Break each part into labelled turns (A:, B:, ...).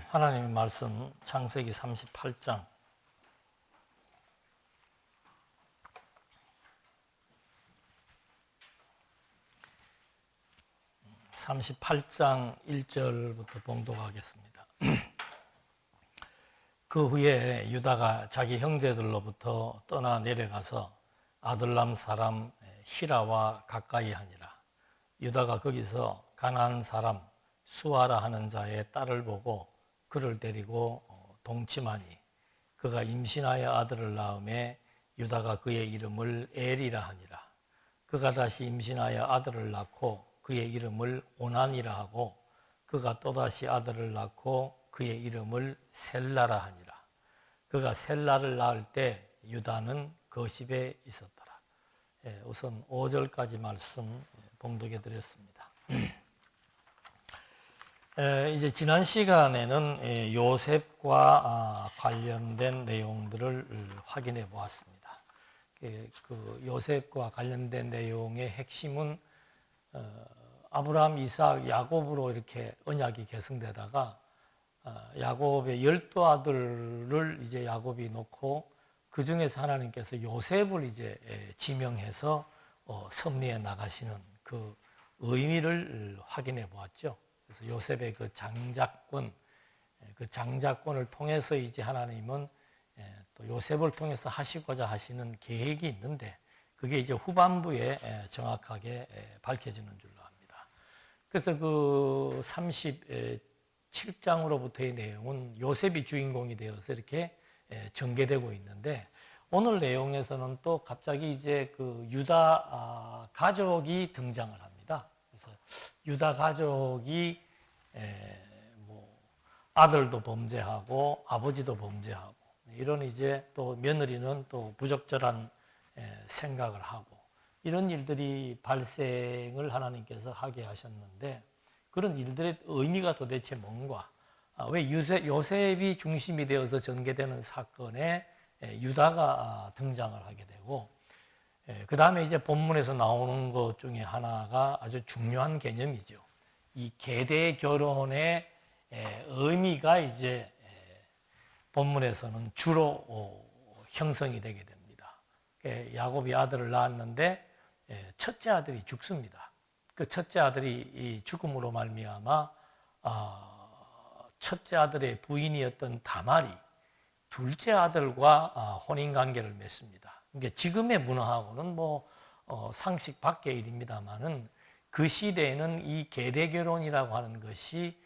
A: 하나님의 말씀 창세기 38장 1절부터 봉독하겠습니다. 그 후에 유다가 자기 형제들로부터 떠나 내려가서 아둘람 사람 히라와 가까이 하니라. 유다가 거기서 가나안 사람 수아라 하는 자의 딸을 보고 그를 데리고 동침하니 그가 임신하여 아들을 낳음에 유다가 그의 이름을 엘이라 하니라. 그가 다시 임신하여 아들을 낳고 그의 이름을 오난이라 하고 그가 또다시 아들을 낳고 그의 이름을 셀라라 하니라. 그가 셀라를 낳을 때 유다는 거십에 있었더라. 우선 5절까지 말씀 봉독해 드렸습니다. 이제 지난 시간에는 요셉과 관련된 내용들을 확인해 보았습니다. 그 요셉과 관련된 내용의 핵심은 아브라함, 이삭, 야곱으로 이렇게 언약이 계승되다가 야곱의 12아들을 이제 야곱이 놓고 그 중에서 하나님께서 요셉을 이제 지명해서 섭리해 나가시는 그 의미를 확인해 보았죠. 그래서 요셉의 그 장자권을 통해서 이제 하나님은 또 요셉을 통해서 하시고자 하시는 계획이 있는데 그게 이제 후반부에 정확하게 밝혀지는 줄로 압니다. 그래서 그 37장으로부터의 내용은 요셉이 주인공이 되어서 이렇게 전개되고 있는데 오늘 내용에서는 또 갑자기 이제 그 유다 가족이 등장을 합니다. 그래서 유다 가족이 뭐 아들도 범죄하고 아버지도 범죄하고 이런 이제 또 며느리는 또 부적절한 생각을 하고 이런 일들이 발생을 하나님께서 하게 하셨는데 그런 일들의 의미가 도대체 뭔가? 왜 요셉이 중심이 되어서 전개되는 사건에 유다가 등장을 하게 되고 그 다음에 이제 본문에서 나오는 것 중에 하나가 아주 중요한 개념이죠. 이 계대 결혼의 의미가 이제 본문에서는 주로 형성이 되게 됩니다. 야곱이 아들을 낳았는데 첫째 아들이 죽습니다. 그 첫째 아들이 죽음으로 말미암아 첫째 아들의 부인이었던 다말이 둘째 아들과 혼인 관계를 맺습니다. 그러니까 지금의 문화하고는 뭐 상식 밖의 일입니다만은 그 시대에는 이 계대 결혼이라고 하는 것이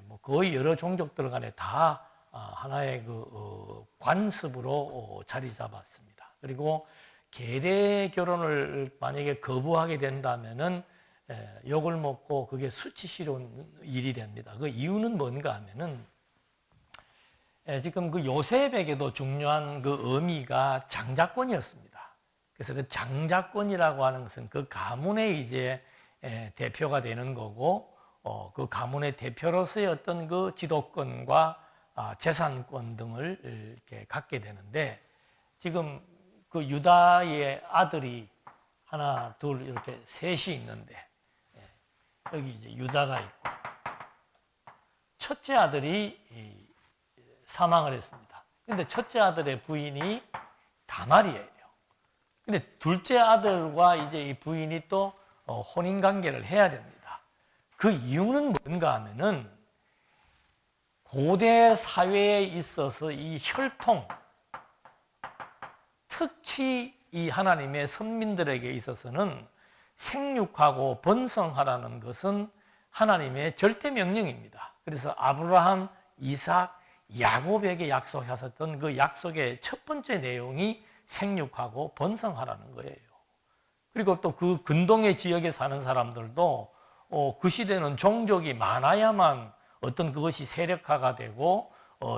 A: 뭐 거의 여러 종족들 간에 다 하나의 그 관습으로 자리 잡았습니다. 그리고 계대 결혼을 만약에 거부하게 된다면은 욕을 먹고 그게 수치스러운 일이 됩니다. 그 이유는 뭔가 하면은 지금 그 요셉에게도 중요한 그 의미가 장자권이었습니다. 그래서 그 장자권이라고 하는 것은 그 가문의 이제 대표가 되는 거고 그 가문의 대표로서의 어떤 그 지도권과 재산권 등을 이렇게 갖게 되는데 지금 그 유다의 아들이 하나, 둘 이렇게 셋이 있는데 여기 이제 유다가 있고 첫째 아들이 사망을 했습니다. 근데 첫째 아들의 부인이 다말이에요. 근데 둘째 아들과 이제 이 부인이 또 혼인 관계를 해야 됩니다. 그 이유는 뭔가 하면은 고대 사회에 있어서 이 혈통, 특히 이 하나님의 선민들에게 있어서는 생육하고 번성하라는 것은 하나님의 절대 명령입니다. 그래서 아브라함, 이삭, 야곱에게 약속하셨던 그 약속의 첫 번째 내용이 생육하고 번성하라는 거예요. 그리고 또 그 근동의 지역에 사는 사람들도 그 시대는 종족이 많아야만 어떤 그것이 세력화가 되고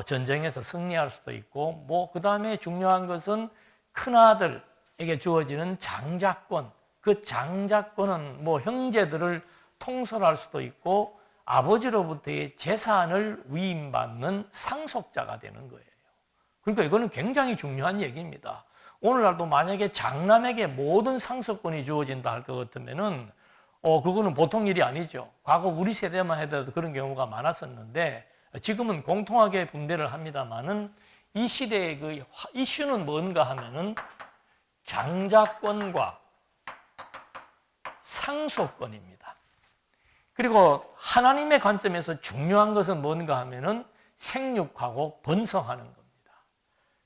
A: 전쟁에서 승리할 수도 있고 뭐 그 다음에 중요한 것은 큰아들에게 주어지는 장자권, 그 장자권은 뭐 형제들을 통솔할 수도 있고 아버지로부터의 재산을 위임받는 상속자가 되는 거예요. 그러니까 이거는 굉장히 중요한 얘기입니다. 오늘날도 만약에 장남에게 모든 상속권이 주어진다 할 것 같으면은 그거는 보통 일이 아니죠. 과거 우리 세대만 해도 그런 경우가 많았었는데 지금은 공통하게 분배를 합니다만은 이 시대의 그 이슈는 뭔가 하면은 장자권과 상속권입니다. 그리고 하나님의 관점에서 중요한 것은 뭔가 하면은 생육하고 번성하는 겁니다.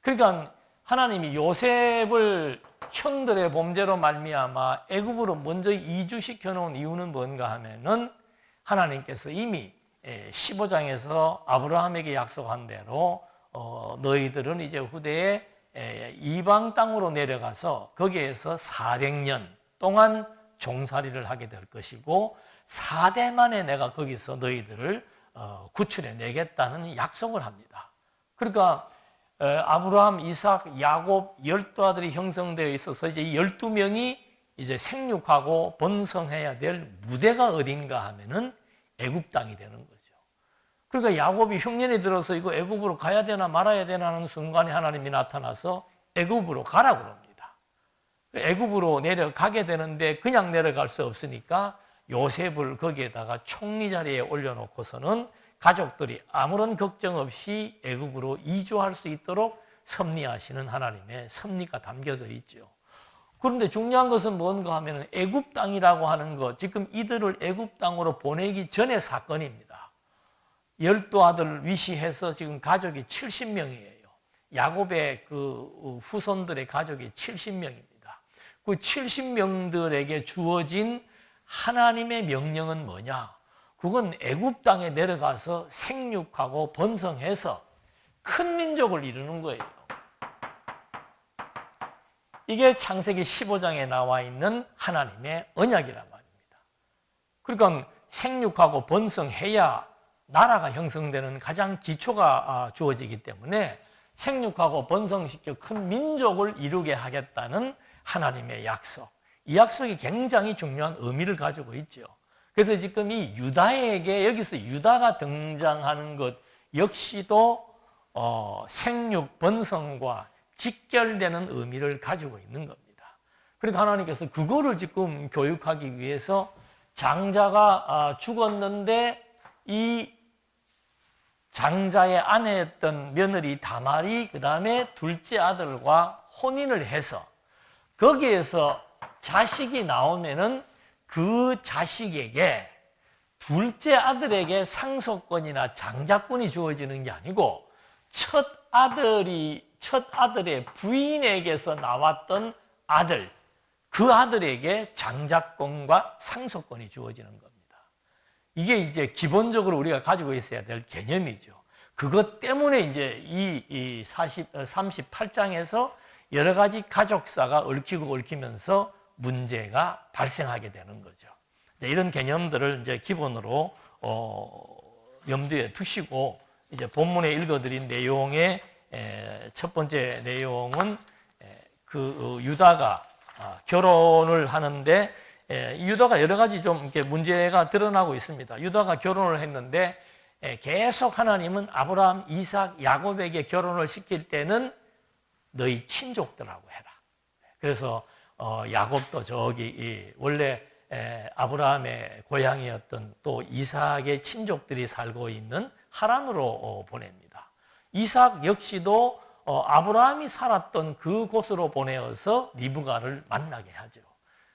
A: 그러니까 하나님이 요셉을 형들의 범죄로 말미암아 애굽으로 먼저 이주시켜 놓은 이유는 뭔가 하면은 하나님께서 이미 15장에서 아브라함에게 약속한 대로 너희들은 이제 후대에 이방 땅으로 내려가서 거기에서 400년 동안 종살이를 하게 될 것이고 4대 만에 내가 거기서 너희들을 구출해 내겠다는 약속을 합니다. 그러니까 아브라함, 이삭, 야곱 12아들이 형성되어 있어서 이제 12명이 이제 생육하고 번성해야 될 무대가 어딘가 하면은 애굽 땅이 되는 거죠. 그러니까 야곱이 흉년이 들어서 이거 애굽으로 가야 되나 말아야 되나 하는 순간에 하나님이 나타나서 애굽으로 가라고 합니다. 애굽으로 내려가게 되는데 그냥 내려갈 수 없으니까 요셉을 거기에다가 총리 자리에 올려놓고서는 가족들이 아무런 걱정 없이 애굽으로 이주할 수 있도록 섭리하시는 하나님의 섭리가 담겨져 있죠. 그런데 중요한 것은 뭔가 하면 애굽 땅이라고 하는 것, 지금 이들을 애굽 땅으로 보내기 전의 사건입니다. 12아들 위시해서 지금 가족이 70명이에요. 야곱의 그 후손들의 가족이 70명입니다. 그 70명들에게 주어진 하나님의 명령은 뭐냐? 그건 애굽 땅에 내려가서 생육하고 번성해서 큰 민족을 이루는 거예요. 이게 창세기 15장에 나와 있는 하나님의 언약이란 말입니다. 그러니까 생육하고 번성해야 나라가 형성되는 가장 기초가 주어지기 때문에 생육하고 번성시켜 큰 민족을 이루게 하겠다는 하나님의 약속. 이 약속이 굉장히 중요한 의미를 가지고 있죠. 그래서 지금 이 유다에게 여기서 유다가 등장하는 것 역시도 생육, 번성과 직결되는 의미를 가지고 있는 겁니다. 그러니까 하나님께서 그거를 지금 교육하기 위해서 장자가 죽었는데 이 장자의 아내였던 며느리 다말이 그 다음에 둘째 아들과 혼인을 해서 거기에서 자식이 나오면은 그 자식에게 둘째 아들에게 상속권이나 장자권이 주어지는 게 아니고 첫 아들의 부인에게서 나왔던 아들, 그 아들에게 장자권과 상속권이 주어지는 겁니다. 이게 이제 기본적으로 우리가 가지고 있어야 될 개념이죠. 그것 때문에 이제 이 38장에서 여러 가지 가족사가 얽히고 얽히면서 문제가 발생하게 되는 거죠. 이런 개념들을 이제 기본으로 염두에 두시고 이제 본문에 읽어드린 내용의 첫 번째 내용은 그 유다가 결혼을 하는데 유다가 여러 가지 좀 이렇게 문제가 드러나고 있습니다. 유다가 결혼을 했는데 계속 하나님은 아브라함, 이삭, 야곱에게 결혼을 시킬 때는 너희 친족들하고 해라. 그래서 야곱도 저기 원래 아브라함의 고향이었던 또 이삭의 친족들이 살고 있는 하란으로 보냅니다. 이삭 역시도 아브라함이 살았던 그곳으로 보내어서 리브가를 만나게 하죠.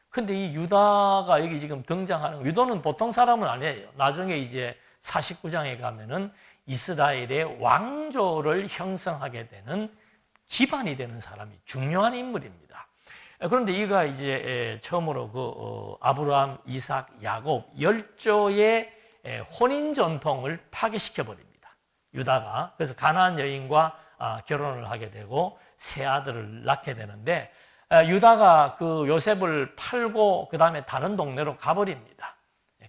A: 근데 이 유다가 여기 지금 등장하는, 유다는 보통 사람은 아니에요. 나중에 이제 49장에 가면은 이스라엘의 왕조를 형성하게 되는 기반이 되는 사람이 중요한 인물입니다. 그런데 이가 이제 처음으로 그 아브라함, 이삭, 야곱 10조의 혼인 전통을 파괴시켜 버립니다. 유다가. 그래서 가나안 여인과 결혼을 하게 되고 세 아들을 낳게 되는데 유다가 그 요셉을 팔고 그 다음에 다른 동네로 가버립니다.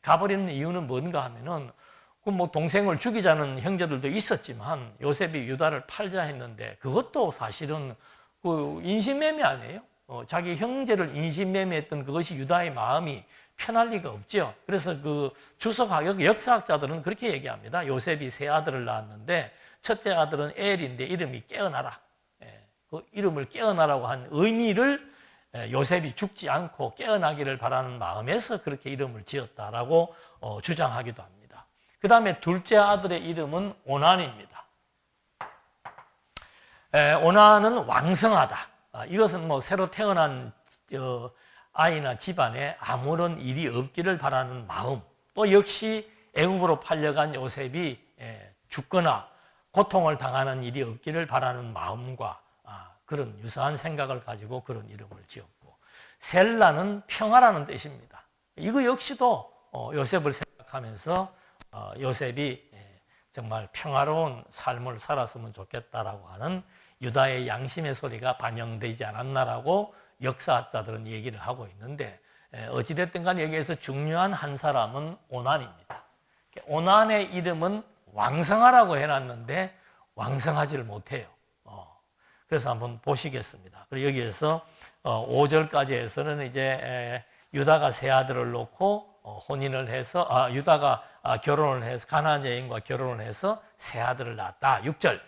A: 가버리는 이유는 뭔가 하면은 그 뭐 동생을 죽이자는 형제들도 있었지만 요셉이 유다를 팔자 했는데 그것도 사실은 그 인신매매 아니에요? 자기 형제를 인신매매했던 그것이 유다의 마음이 편할 리가 없죠. 그래서 그 역사학자들은 그렇게 얘기합니다. 요셉이 세 아들을 낳았는데 첫째 아들은 엘인데 이름이 깨어나라. 그 이름을 깨어나라고 한 의미를 요셉이 죽지 않고 깨어나기를 바라는 마음에서 그렇게 이름을 지었다라고 주장하기도 합니다. 그 다음에 둘째 아들의 이름은 오난입니다. 오난은 왕성하다. 이것은 뭐 새로 태어난 아이나 집안에 아무런 일이 없기를 바라는 마음, 또 역시 애굽으로 팔려간 요셉이 죽거나 고통을 당하는 일이 없기를 바라는 마음과 그런 유사한 생각을 가지고 그런 이름을 지었고, 셀라는 평화라는 뜻입니다. 이거 역시도 요셉을 생각하면서 요셉이 정말 평화로운 삶을 살았으면 좋겠다라고 하는 유다의 양심의 소리가 반영되지 않았나라고 역사학자들은 얘기를 하고 있는데, 어찌됐든 간에 여기에서 중요한 한 사람은 오난입니다. 오난의 이름은 왕성하라고 해놨는데 왕성하지를 못해요. 그래서 한번 보시겠습니다. 그리고 여기에서 5절까지 해서는 이제 유다가 세 아들을 놓고 혼인을 해서 유다가 결혼을 해서 가나안 여인과 결혼을 해서 세 아들을 낳았다. 6절,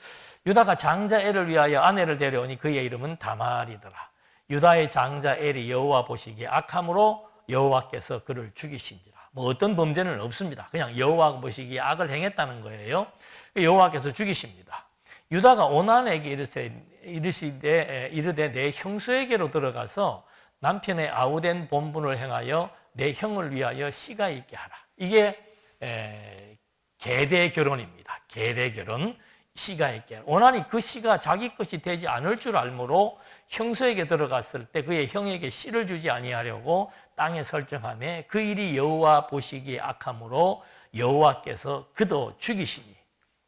A: 유다가 장자 엘을 위하여 아내를 데려오니 그의 이름은 다말이더라. 유다의 장자 엘이 여호와 보시기에 악함으로 여호와께서 그를 죽이신지라. 뭐 어떤 범죄는 없습니다. 그냥 여호와 보시기에 악을 행했다는 거예요. 여호와께서 죽이십니다. 유다가 오난에게 이르되 내 형수에게로 들어가서 남편의 아우된 본분을 행하여 내 형을 위하여 씨가 있게 하라. 이게 계대 결혼입니다. 계대 결혼, 씨가 있게 하라. 오난이 그 씨가 자기 것이 되지 않을 줄 알므로 형수에게 들어갔을 때 그의 형에게 씨를 주지 아니하려고 땅에 설정하며 그 일이 여호와 보시기에 악함으로 여호와께서 그도 죽이시니,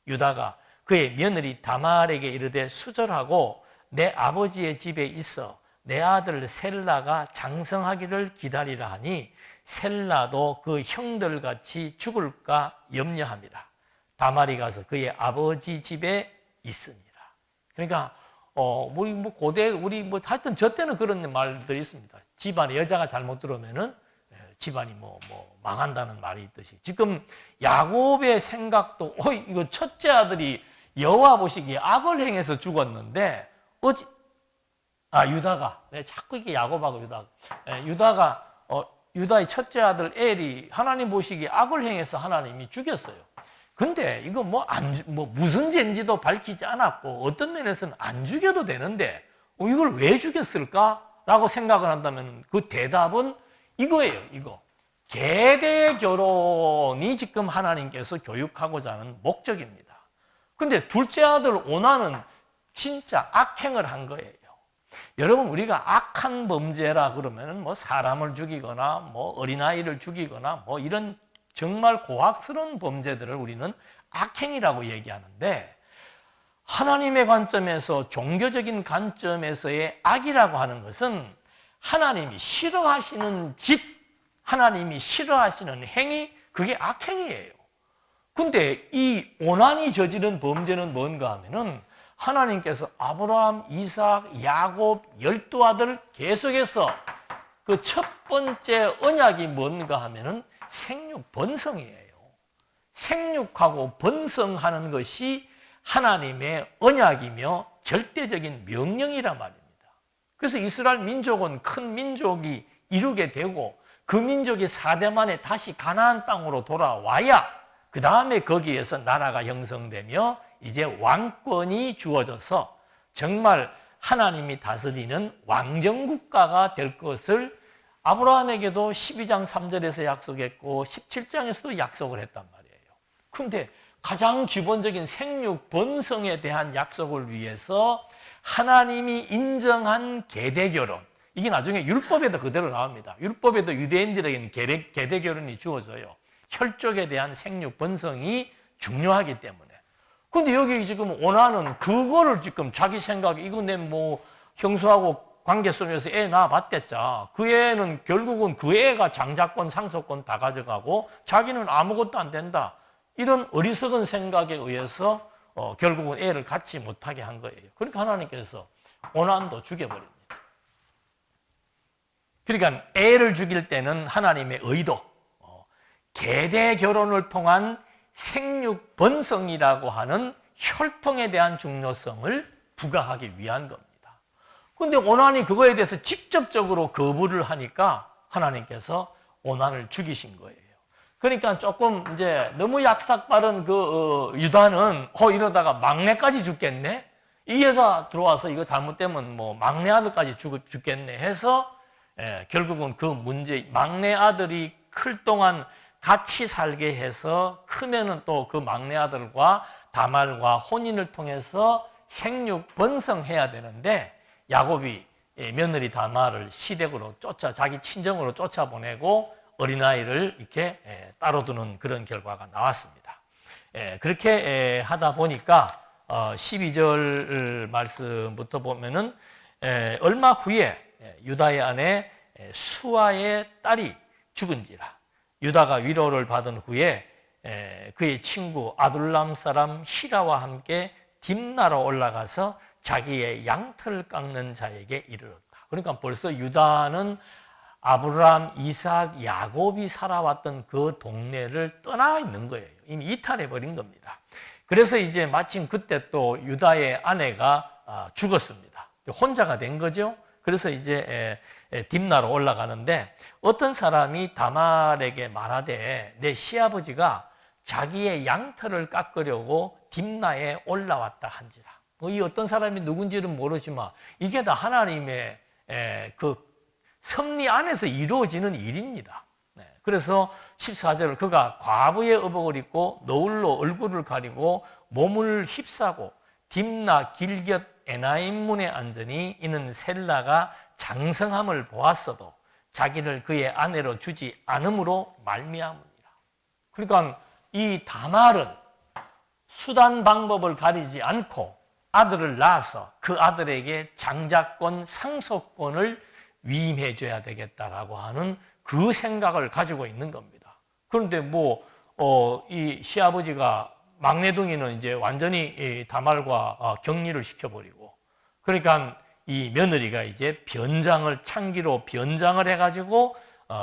A: 유다가 그의 며느리 다말에게 이르되 수절하고 내 아버지의 집에 있어 내 아들 셀라가 장성하기를 기다리라 하니 셀라도 그 형들같이 죽을까 염려함이라. 다말이 가서 그의 아버지 집에 있으니라. 그러니까 우리 뭐 고대 우리 뭐 하여튼 저 때는 그런 말들이 있습니다. 집안에 여자가 잘못 들어오면은 집안이 뭐 망한다는 말이 있듯이, 지금 야곱의 생각도 이거 첫째 아들이 여호와 보시기에 악을 행해서 죽었는데 유다가, 자꾸 이게 야곱하고 유다가 유다의 첫째 아들 엘이 하나님 보시기에 악을 행해서 하나님이 죽였어요. 근데 이거 무슨 죄인지도 밝히지 않았고 어떤 면에서는 안 죽여도 되는데 이걸 왜 죽였을까라고 생각을 한다면 그 대답은 이거예요. 이거 계대 결혼이 지금 하나님께서 교육하고자 하는 목적입니다. 근데 둘째 아들 오난은 진짜 악행을 한 거예요. 여러분, 우리가 악한 범죄라 그러면은 사람을 죽이거나 어린아이를 죽이거나 이런 정말 고악스러운 범죄들을 우리는 악행이라고 얘기하는데, 하나님의 관점에서, 종교적인 관점에서의 악이라고 하는 것은 하나님이 싫어하시는 짓, 하나님이 싫어하시는 행위, 그게 악행이에요. 근데 이 오난이 저지른 범죄는 뭔가 하면은 하나님께서 아브라함, 이삭, 야곱 12아들 계속해서 그 첫 번째 언약이 뭔가 하면은 생육 번성이에요. 생육하고 번성하는 것이 하나님의 언약이며 절대적인 명령이란 말입니다. 그래서 이스라엘 민족은 큰 민족이 이루게 되고 그 민족이 4대 만에 다시 가나안 땅으로 돌아와야 그 다음에 거기에서 나라가 형성되며 이제 왕권이 주어져서 정말 하나님이 다스리는 왕정국가가 될 것을 아브라함에게도 12장 3절에서 약속했고 17장에서도 약속을 했단 말이에요. 그런데 가장 기본적인 생육 번성에 대한 약속을 위해서 하나님이 인정한 계대결혼, 이게 나중에 율법에도 그대로 나옵니다. 율법에도 유대인들에게는 계대결혼이 주어져요. 혈족에 대한 생육 번성이 중요하기 때문에. 근데 여기 지금 오난은 그거를 지금 자기 생각에 이거 내 형수하고 관계 속에서 애 낳아봤댔자 그 애는 결국은 그 애가 장자권 상속권 다 가져가고 자기는 아무것도 안 된다, 이런 어리석은 생각에 의해서 결국은 애를 갖지 못하게 한 거예요. 그러니까 하나님께서 오난도 죽여버립니다. 그러니까 애를 죽일 때는 하나님의 의도, 계대 결혼을 통한 생육 번성이라고 하는 혈통에 대한 중요성을 부과하기 위한 겁니다. 그런데 오난이 그거에 대해서 직접적으로 거부를 하니까 하나님께서 오난을 죽이신 거예요. 그러니까 조금 이제 너무 약삭빠른 그 유다는 이러다가 막내까지 죽겠네. 이 여자 들어와서 이거 잘못되면 뭐 막내 아들까지 죽겠네 해서 결국은 그 문제 막내 아들이 클 동안 같이 살게 해서 크면은 또 그 막내 아들과 다말과 혼인을 통해서 생육 번성해야 되는데 야곱이 며느리 다말을 시댁으로 자기 친정으로 쫓아보내고 어린아이를 이렇게 따로 두는 그런 결과가 나왔습니다. 그렇게 하다 보니까 12절 말씀부터 보면은 얼마 후에 유다의 아내 수아의 딸이 죽은지라. 유다가 위로를 받은 후에 그의 친구 아둘람 사람 히라와 함께 딥나로 올라가서 자기의 양털을 깎는 자에게 이르렀다. 그러니까 벌써 유다는 아브라함, 이삭, 야곱이 살아왔던 그 동네를 떠나 있는 거예요. 이미 이탈해 버린 겁니다. 그래서 이제 마침 그때 또 유다의 아내가 죽었습니다. 혼자가 된 거죠. 그래서 이제 딥나로 올라가는데 어떤 사람이 다말에게 말하되 내 시아버지가 자기의 양털을 깎으려고 딥나에 올라왔다 한지라. 이 어떤 사람이 누군지는 모르지만 이게 다 하나님의 그 섭리 안에서 이루어지는 일입니다. 그래서 14절 그가 과부의 의복을 입고 너울로 얼굴을 가리고 몸을 휩싸고 딥나 길곁 에나임 문에 앉으니 이는 셀라가 장성함을 보았어도 자기를 그의 아내로 주지 않음으로 말미암으니라. 그러니까 이 다말은 수단 방법을 가리지 않고 아들을 낳아서 그 아들에게 장자권, 상속권을 위임해 줘야 되겠다라고 하는 그 생각을 가지고 있는 겁니다. 그런데 이 시아버지가 막내둥이는 이제 완전히 다말과 격리를 시켜버리고, 그러니까 이 며느리가 이제 창기로 변장을 해가지고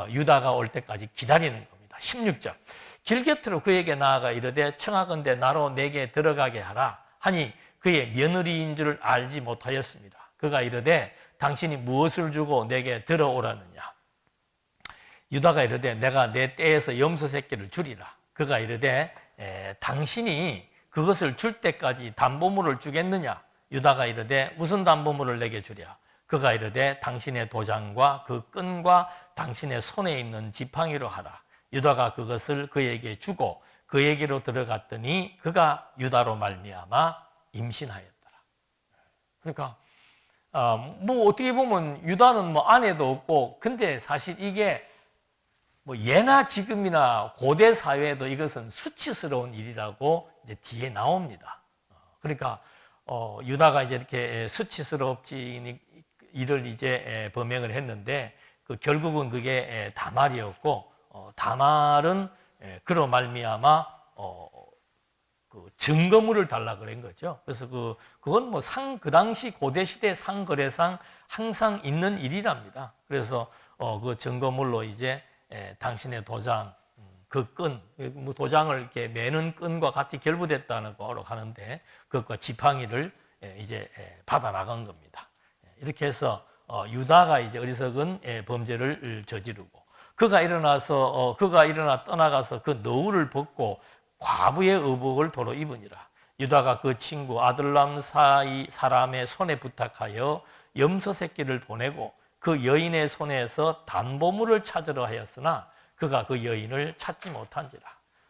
A: 유다가 올 때까지 기다리는 겁니다. 16절. 길곁으로 그에게 나아가 이르되 청하건대 나로 내게 들어가게 하라 하니 그의 며느리인 줄 알지 못하였습니다. 그가 이르되 당신이 무엇을 주고 내게 들어오라느냐. 유다가 이르되 내가 내 떼에서 염소 새끼를 주리라. 그가 이르되 당신이 그것을 줄 때까지 담보물을 주겠느냐. 유다가 이르되 무슨 담보물을 내게 주랴. 그가 이르되 당신의 도장과 그 끈과 당신의 손에 있는 지팡이로 하라. 유다가 그것을 그에게 주고 그에게로 들어갔더니 그가 유다로 말미암아 임신하였더라. 그러니까 어떻게 보면 유다는 아내도 없고, 근데 사실 이게 예나 지금이나 고대 사회에도 이것은 수치스러운 일이라고 이제 뒤에 나옵니다. 그러니까 유다가 이제 이렇게 수치스럽지 일을 이제 범행을 했는데 결국은 그게 다말이었고, 다말은 그로 말미암아 그 증거물을 달라 그런 거죠. 그래서 그건 그 당시 고대 시대 상거래상 항상 있는 일이랍니다. 그래서 그 증거물로 이제 당신의 도장, 그 끈, 도장을 이렇게 매는 끈과 같이 결부됐다는 거로 하는데 그것과 지팡이를 이제 받아 나간 겁니다. 이렇게 해서 유다가 이제 어리석은 범죄를 저지르고 그가 일어나 떠나가서 그 너울을 벗고 과부의 의복을 도로 입으니라. 유다가 그 친구 아둘람 사람의 손에 부탁하여 염소 새끼를 보내고 그 여인의 손에서 담보물을 찾으려 하였으나 그가 그 여인을 찾지 못한지라.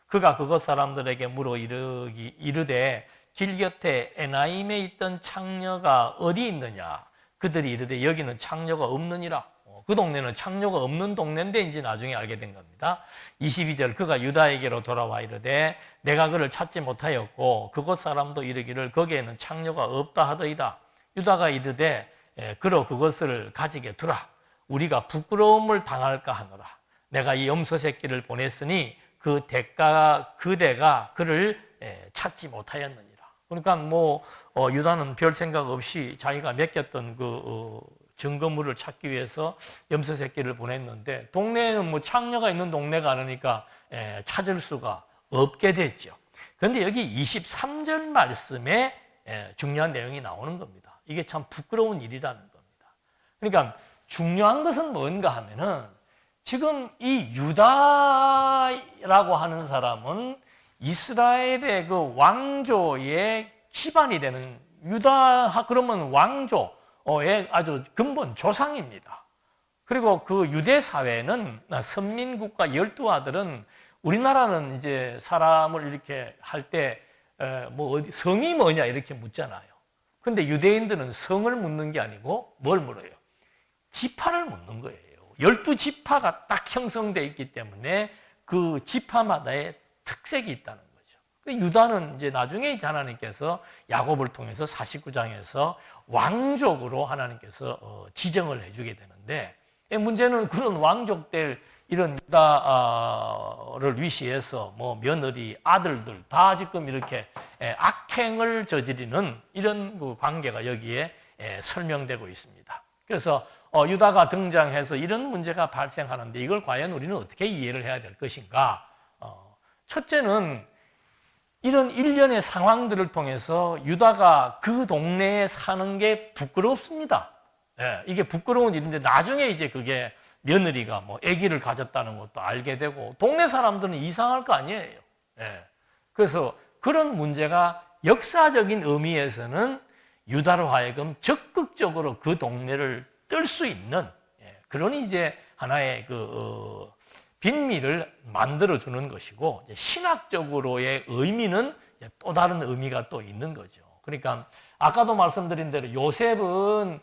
A: 그가 그곳 사람들에게 물어 이르되 길 곁에 에나임에 있던 창녀가 어디 있느냐. 그들이 이르되 여기는 창녀가 없느니라. 그 동네는 창녀가 없는 동네인데 이제 나중에 알게 된 겁니다. 22절 그가 유다에게로 돌아와 이르되 내가 그를 찾지 못하였고 그곳 사람도 이르기를 거기에는 창녀가 없다 하더이다. 유다가 이르되 그러 그것을 가지게 두라. 우리가 부끄러움을 당할까 하노라. 내가 이 염소 새끼를 보냈으니 그대가 그를 찾지 못하였느니라. 그러니까 유다는 별 생각 없이 자기가 맡겼던 증거물을 찾기 위해서 염소 새끼를 보냈는데 동네에는 창녀가 있는 동네가 아니니까 찾을 수가 없게 됐죠. 그런데 여기 23절 말씀에 중요한 내용이 나오는 겁니다. 이게 참 부끄러운 일이라는 겁니다. 그러니까 중요한 것은 뭔가 하면은 지금 이 유다라고 하는 사람은 이스라엘의 그 왕조의 기반이 되는 유다 그러면 왕조의 아주 근본 조상입니다. 그리고 그 유대 사회는 선민국가 12아들은 우리나라는 이제 사람을 이렇게 할 때 뭐 어디 성이 뭐냐 이렇게 묻잖아요. 근데 유대인들은 성을 묻는 게 아니고 뭘 물어요? 지파를 묻는 거예요. 12지파가 딱 형성되어 있기 때문에 그 지파마다의 특색이 있다는 거죠. 유다는 이제 나중에 이제 하나님께서 야곱을 통해서 49장에서 왕족으로 하나님께서 지정을 해주게 되는데, 문제는 그런 왕족들 이런 유다를 위시해서 뭐 며느리, 아들들 다 지금 이렇게 악행을 저지르는 이런 그 관계가 여기에 설명되고 있습니다. 그래서 유다가 등장해서 이런 문제가 발생하는데 이걸 과연 우리는 어떻게 이해를 해야 될 것인가? 첫째는 이런 일련의 상황들을 통해서 유다가 그 동네에 사는 게 부끄럽습니다. 이게 부끄러운 일인데 나중에 이제 그게 며느리가 뭐 아기를 가졌다는 것도 알게 되고 동네 사람들은 이상할 거 아니에요. 그래서 그런 문제가 역사적인 의미에서는 유다로 하여금 적극적으로 그 동네를 뜰 수 있는 그런 이제 하나의 그 빈미를 만들어 주는 것이고, 신학적으로의 의미는 또 다른 의미가 또 있는 거죠. 그러니까 아까도 말씀드린 대로 요셉은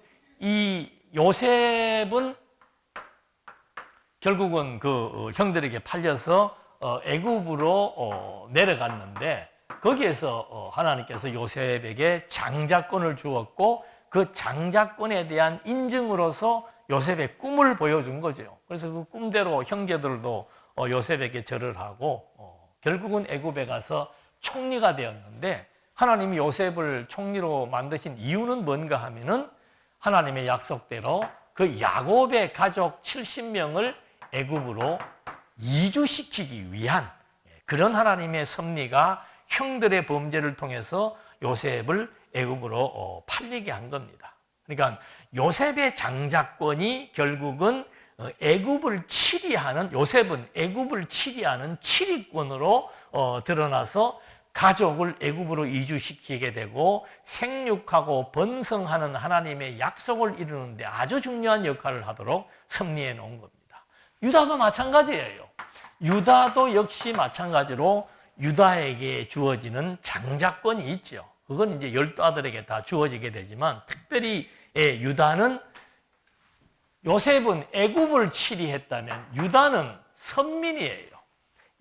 A: 결국은 그 형들에게 팔려서 애굽으로 내려갔는데 거기에서 하나님께서 요셉에게 장자권을 주었고 그 장자권에 대한 인증으로서 요셉의 꿈을 보여준 거죠. 그래서 그 꿈대로 형제들도 요셉에게 절을 하고 결국은 애굽에 가서 총리가 되었는데, 하나님이 요셉을 총리로 만드신 이유는 뭔가 하면은 하나님의 약속대로 그 야곱의 가족 70명을 애굽으로 이주시키기 위한 그런 하나님의 섭리가 형들의 범죄를 통해서 요셉을 애굽으로 팔리게 한 겁니다. 그러니까 요셉의 장자권이 결국은 애굽을 치리하는, 요셉은 애굽을 치리하는 치리권으로 드러나서 가족을 애굽으로 이주시키게 되고 생육하고 번성하는 하나님의 약속을 이루는데 아주 중요한 역할을 하도록 섭리해 놓은 겁니다. 유다도 마찬가지예요. 유다도 역시 마찬가지로 유다에게 주어지는 장자권이 있죠. 그건 이제 12아들에게 다 주어지게 되지만 특별히 유다는, 요셉은 애굽을 치리했다면 유다는 선민이에요.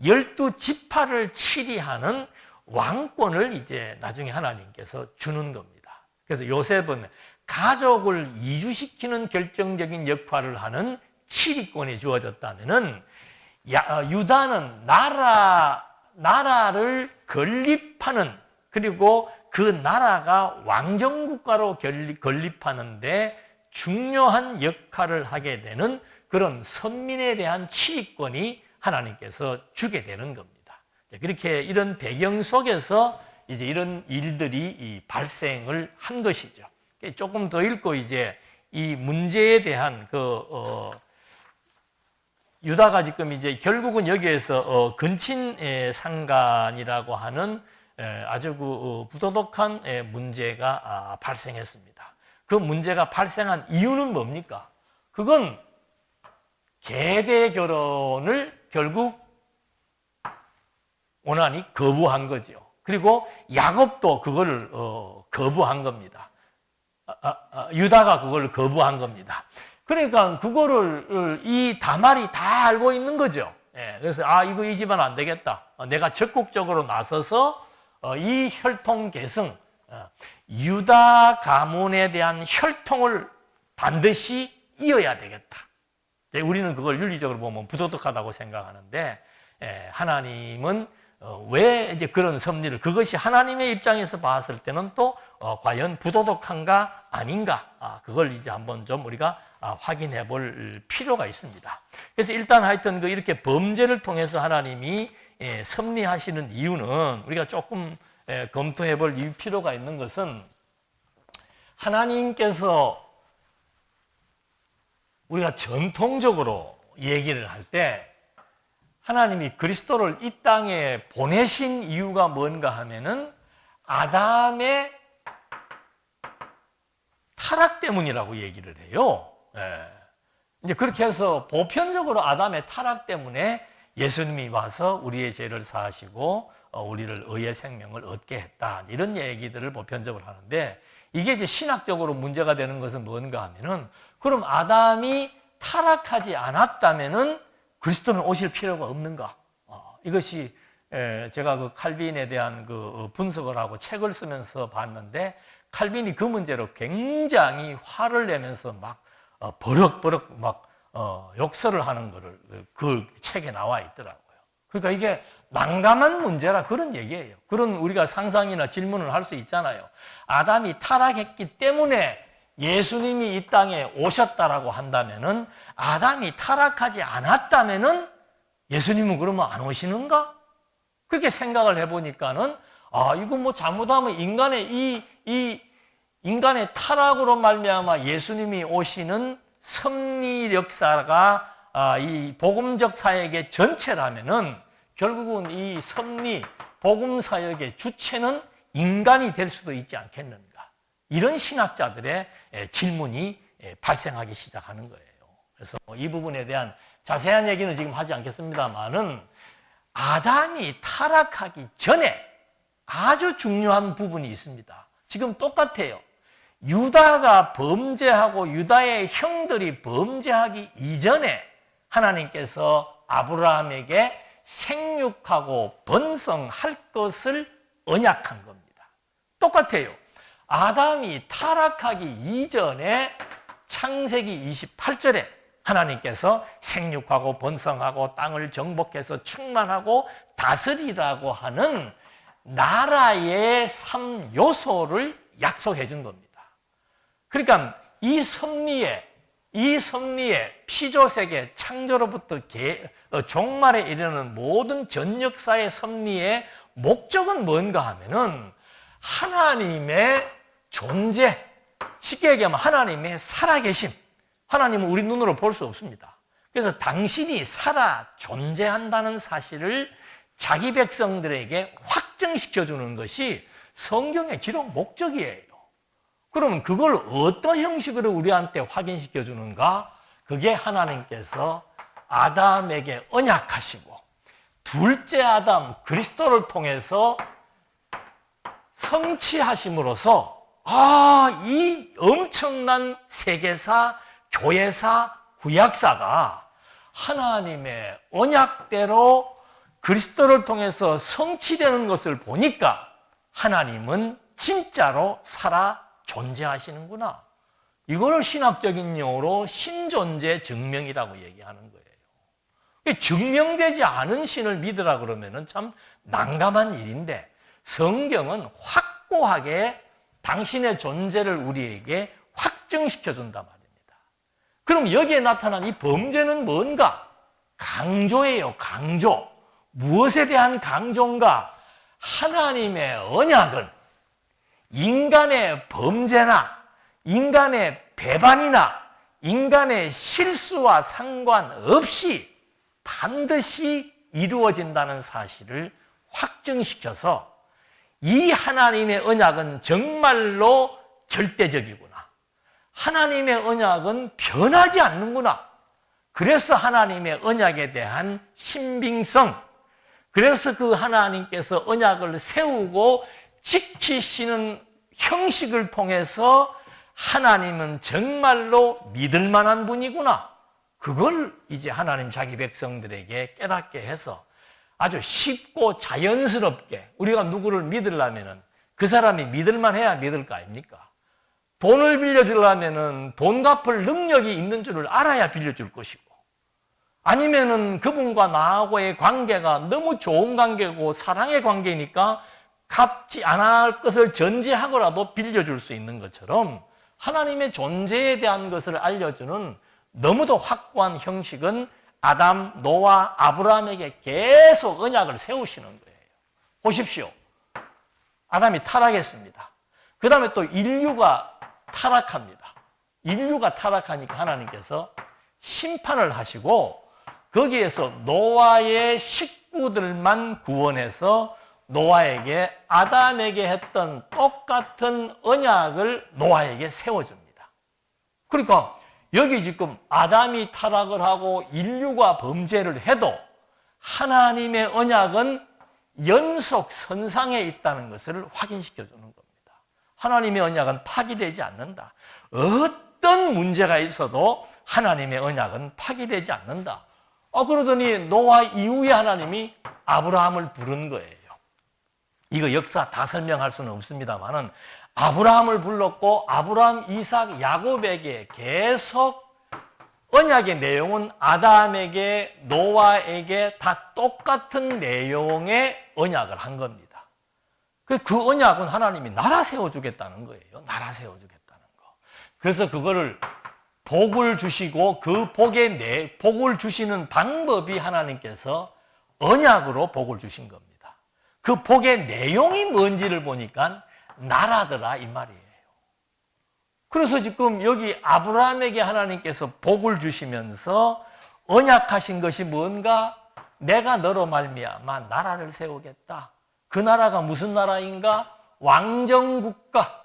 A: 12지파를 치리하는 왕권을 이제 나중에 하나님께서 주는 겁니다. 그래서 요셉은 가족을 이주시키는 결정적인 역할을 하는 치리권이 주어졌다면은 유다는 나라를 건립하는, 그리고 그 나라가 왕정국가로 건립하는데 중요한 역할을 하게 되는 그런 선민에 대한 치리권이 하나님께서 주게 되는 겁니다. 그렇게 이런 배경 속에서 이제 이런 일들이 발생을 한 것이죠. 조금 더 읽고 이제 이 문제에 대한 유다가 지금 이제 결국은 여기에서 근친 상간이라고 하는 아주 부도덕한 문제가 발생했습니다. 그 문제가 발생한 이유는 뭡니까? 그건 계대 결혼을 결국 오나니 거부한 거죠. 그리고 야곱도 그걸 거부한 겁니다. 유다가 그걸 거부한 겁니다. 그러니까 그거를 이 다말이 다 알고 있는 거죠. 그래서 이거 이 집안 안 되겠다. 내가 적극적으로 나서서 이 혈통 계승, 유다 가문에 대한 혈통을 반드시 이어야 되겠다. 우리는 그걸 윤리적으로 보면 부도덕하다고 생각하는데, 하나님은 왜 이제 그런 섭리를, 그것이 하나님의 입장에서 봤을 때는 또 과연 부도덕한가 아닌가, 그걸 이제 한번 좀 우리가 확인해 볼 필요가 있습니다. 그래서 일단 하여튼 이렇게 범죄를 통해서 하나님이 섭리하시는 이유는 우리가 조금 검토해 볼 필요가 있는 것은, 하나님께서 우리가 전통적으로 얘기를 할 때 하나님이 그리스도를 이 땅에 보내신 이유가 뭔가 하면은 아담의 타락 때문이라고 얘기를 해요. 예. 이제 그렇게 해서 보편적으로 아담의 타락 때문에 예수님이 와서 우리의 죄를 사하시고 우리를 의의 생명을 얻게 했다. 이런 얘기들을 보편적으로 하는데 이게 이제 신학적으로 문제가 되는 것은 뭔가 하면은 그럼 아담이 타락하지 않았다면은 그리스도는 오실 필요가 없는가? 이것이 제가 그 칼빈에 대한 그 분석을 하고 책을 쓰면서 봤는데 칼빈이 그 문제로 굉장히 화를 내면서 막 버럭버럭 막 욕설을 하는 거를 그 책에 나와 있더라고요. 그러니까 이게 난감한 문제라 그런 얘기예요. 그런 우리가 상상이나 질문을 할 수 있잖아요. 아담이 타락했기 때문에 예수님이 이 땅에 오셨다라고 한다면은 아담이 타락하지 않았다면은 예수님은 그러면 안 오시는가? 그렇게 생각을 해보니까는 이거 뭐 잘못하면 인간의 타락으로 말미암아 예수님이 오시는 섭리 역사가 이 복음적 사역의 전체라면은 결국은 이 섭리 복음 사역의 주체는 인간이 될 수도 있지 않겠는가? 이런 신학자들의 질문이 발생하기 시작하는 거예요. 그래서 이 부분에 대한 자세한 얘기는 지금 하지 않겠습니다만은 아담이 타락하기 전에 아주 중요한 부분이 있습니다. 지금 똑같아요. 유다가 범죄하고 유다의 형들이 범죄하기 이전에 하나님께서 아브라함에게 생육하고 번성할 것을 언약한 겁니다. 똑같아요. 아담이 타락하기 이전에 창세기 28절에 하나님께서 생육하고 번성하고 땅을 정복해서 충만하고 다스리라고 하는 나라의 3요소를 약속해 준 겁니다. 그러니까 이 섭리의 피조세계 창조로부터 종말에 이르는 모든 전 역사의 섭리의 목적은 뭔가 하면은 하나님의 존재, 쉽게 얘기하면 하나님의 살아계심. 하나님은 우리 눈으로 볼 수 없습니다. 그래서 당신이 살아 존재한다는 사실을 자기 백성들에게 확증시켜주는 것이 성경의 기록 목적이에요. 그러면 그걸 어떤 형식으로 우리한테 확인시켜 주는가? 그게 하나님께서 아담에게 언약하시고 둘째 아담 그리스도를 통해서 성취하심으로써 이 엄청난 세계사, 교회사, 구약사가 하나님의 언약대로 그리스도를 통해서 성취되는 것을 보니까 하나님은 진짜로 살아 존재하시는구나. 이걸 신학적인 용어로 신존재 증명이라고 얘기하는 거예요. 증명되지 않은 신을 믿으라 그러면은 참 난감한 일인데 성경은 확고하게 당신의 존재를 우리에게 확증시켜 준단 말입니다. 그럼 여기에 나타난 이 범죄는 뭔가? 강조예요, 강조. 무엇에 대한 강조인가? 하나님의 언약은 인간의 범죄나 인간의 배반이나 인간의 실수와 상관없이 반드시 이루어진다는 사실을 확증시켜서 이 하나님의 언약은 정말로 절대적이구나. 하나님의 언약은 변하지 않는구나. 그래서 하나님의 언약에 대한 신빙성, 그래서 그 하나님께서 언약을 세우고 지키시는 형식을 통해서 하나님은 정말로 믿을 만한 분이구나. 그걸 이제 하나님 자기 백성들에게 깨닫게 해서 아주 쉽고 자연스럽게 우리가 누구를 믿으려면은 그 사람이 믿을만 해야 믿을 거 아닙니까? 돈을 빌려주려면은 돈 갚을 능력이 있는 줄을 알아야 빌려줄 것이고 아니면은 그분과 나하고의 관계가 너무 좋은 관계고 사랑의 관계니까 갚지 않아 할 것을 전제하고라도 빌려줄 수 있는 것처럼 하나님의 존재에 대한 것을 알려주는 너무도 확고한 형식은 아담, 노아, 아브라함에게 계속 언약을 세우시는 거예요. 보십시오. 아담이 타락했습니다. 그 다음에 또 인류가 타락합니다. 인류가 타락하니까 하나님께서 심판을 하시고 거기에서 노아의 식구들만 구원해서 노아에게 아담에게 했던 똑같은 언약을 노아에게 세워줍니다. 그러니까 여기 지금 아담이 타락을 하고 인류가 범죄를 해도 하나님의 언약은 연속 선상에 있다는 것을 확인시켜 주는 겁니다. 하나님의 언약은 파기되지 않는다. 어떤 문제가 있어도 하나님의 언약은 파기되지 않는다. 그러더니 노아 이후에 하나님이 아브라함을 부른 거예요. 이거 역사 다 설명할 수는 없습니다만은 아브라함을 불렀고 아브라함, 이삭, 야곱에게 계속 언약의 내용은 아담에게, 노아에게 다 똑같은 내용의 언약을 한 겁니다. 그 언약은 하나님이 나라 세워주겠다는 거예요. 나라 세워주겠다는 거. 그래서 그거를 복을 주시고 그 복을 주시는 방법이 하나님께서 언약으로 복을 주신 겁니다. 그 복의 내용이 뭔지를 보니까 나라더라 이 말이에요. 그래서 지금 여기 아브라함에게 하나님께서 복을 주시면서 언약하신 것이 뭔가? 내가 너로 말미암아 나라를 세우겠다. 그 나라가 무슨 나라인가? 왕정국가.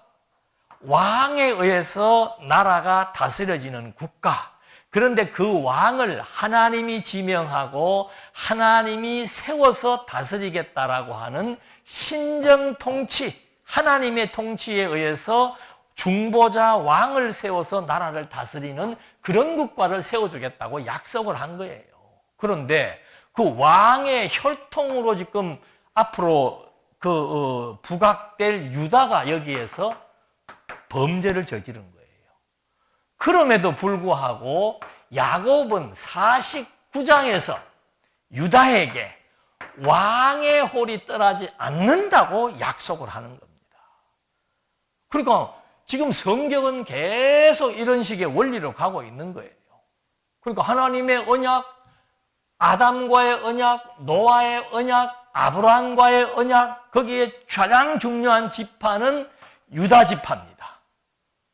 A: 왕에 의해서 나라가 다스려지는 국가. 그런데 그 왕을 하나님이 지명하고 하나님이 세워서 다스리겠다라고 하는 신정통치, 하나님의 통치에 의해서 중보자 왕을 세워서 나라를 다스리는 그런 국가를 세워주겠다고 약속을 한 거예요. 그런데 그 왕의 혈통으로 지금 앞으로 부각될 유다가 여기에서 범죄를 저지른 거예요. 그럼에도 불구하고 야곱은 49장에서 유다에게 왕의 홀이 떠나지 않는다고 약속을 하는 겁니다. 그러니까 지금 성경은 계속 이런 식의 원리로 가고 있는 거예요. 그러니까 하나님의 언약, 아담과의 언약, 노아의 언약, 아브라함과의 언약, 거기에 가장 중요한 지파는 유다 지파입니다.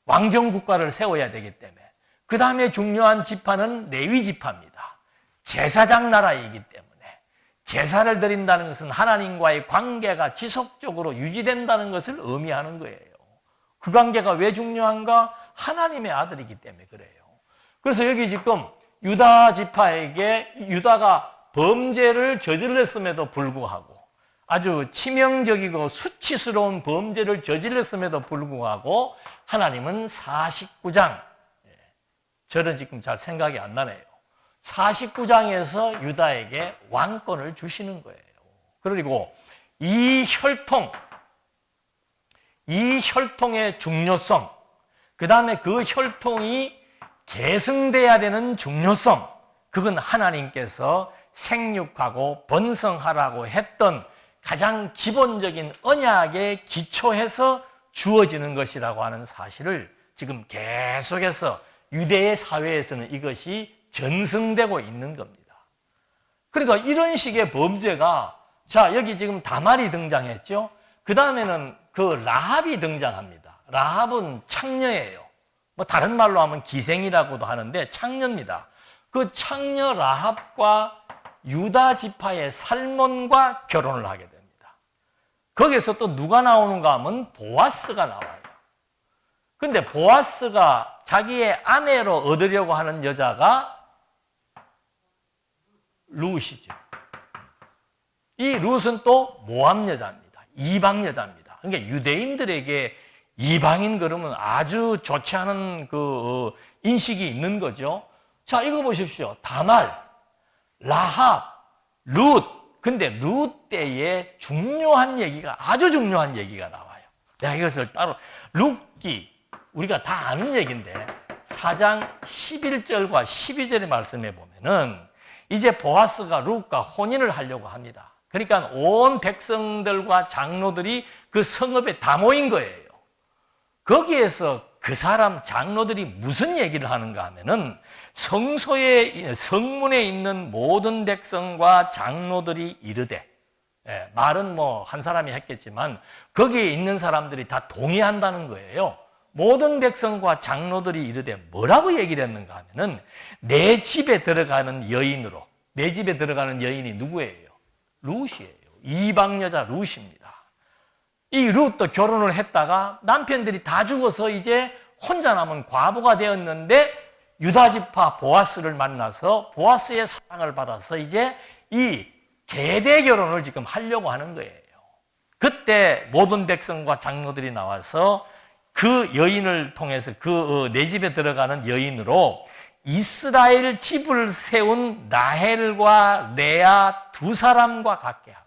A: 왕정국가를 세워야 되기 때문에. 그 다음에 중요한 지파는 레위 지파입니다. 제사장 나라이기 때문에. 제사를 드린다는 것은 하나님과의 관계가 지속적으로 유지된다는 것을 의미하는 거예요. 그 관계가 왜 중요한가? 하나님의 아들이기 때문에 그래요. 그래서 여기 지금 유다 지파에게 유다가 범죄를 저질렀음에도 불구하고 아주 치명적이고 수치스러운 범죄를 저질렀음에도 불구하고 하나님은 49장, 저는 지금 잘 생각이 안 나네요. 49장에서 유다에게 왕권을 주시는 거예요. 그리고 이 혈통의 중요성, 그 다음에 그 혈통이 계승돼야 되는 중요성, 그건 하나님께서 생육하고 번성하라고 했던 가장 기본적인 언약에 기초해서 주어지는 것이라고 하는 사실을 지금 계속해서 유대의 사회에서는 이것이 전승되고 있는 겁니다. 그러니까 이런 식의 범죄가, 자, 여기 지금 다말이 등장했죠? 그 다음에는 그 라합이 등장합니다. 라합은 창녀예요. 뭐 다른 말로 하면 기생이라고도 하는데 창녀입니다. 그 창녀 라합과 유다 지파의 살몬과 결혼을 하게 됩니다. 거기서 또 누가 나오는가 하면 보아스가 나와요. 근데 보아스가 자기의 아내로 얻으려고 하는 여자가 룻이죠. 이 룻은 또 모압 여자입니다. 이방 여자입니다. 그러니까 유대인들에게 이방인 그러면 아주 좋지 않은 그 인식이 있는 거죠. 자, 이거 보십시오. 다말, 라합, 룻. 근데 룻 때에 중요한 얘기가, 아주 중요한 얘기가 나와요. 내가 이것을 따로, 룻기, 우리가 다 아는 얘기인데 4장 11절과 12절의 말씀에 보면은 이제 보아스가 룻과 혼인을 하려고 합니다. 그러니까 온 백성들과 장로들이 그 성읍에 다 모인 거예요. 거기에서 그 사람 장로들이 무슨 얘기를 하는가 하면은 성문에 있는 모든 백성과 장로들이 이르되, 말은 뭐 한 사람이 했겠지만 거기에 있는 사람들이 다 동의한다는 거예요. 모든 백성과 장로들이 이르되 뭐라고 얘기를 했는가 하면은 내 집에 들어가는 여인으로, 내 집에 들어가는 여인이 누구예요? 룻이에요. 이방 여자 룻입니다. 이 룻도 결혼을 했다가 남편들이 다 죽어서 이제 혼자 남은 과부가 되었는데 유다지파 보아스를 만나서 보아스의 사랑을 받아서 이제 이 계대 결혼을 지금 하려고 하는 거예요. 그때 모든 백성과 장로들이 나와서 그 여인을 통해서 그 내 집에 들어가는 여인으로 이스라엘 집을 세운 라헬과 레아 두 사람과 같게 하고,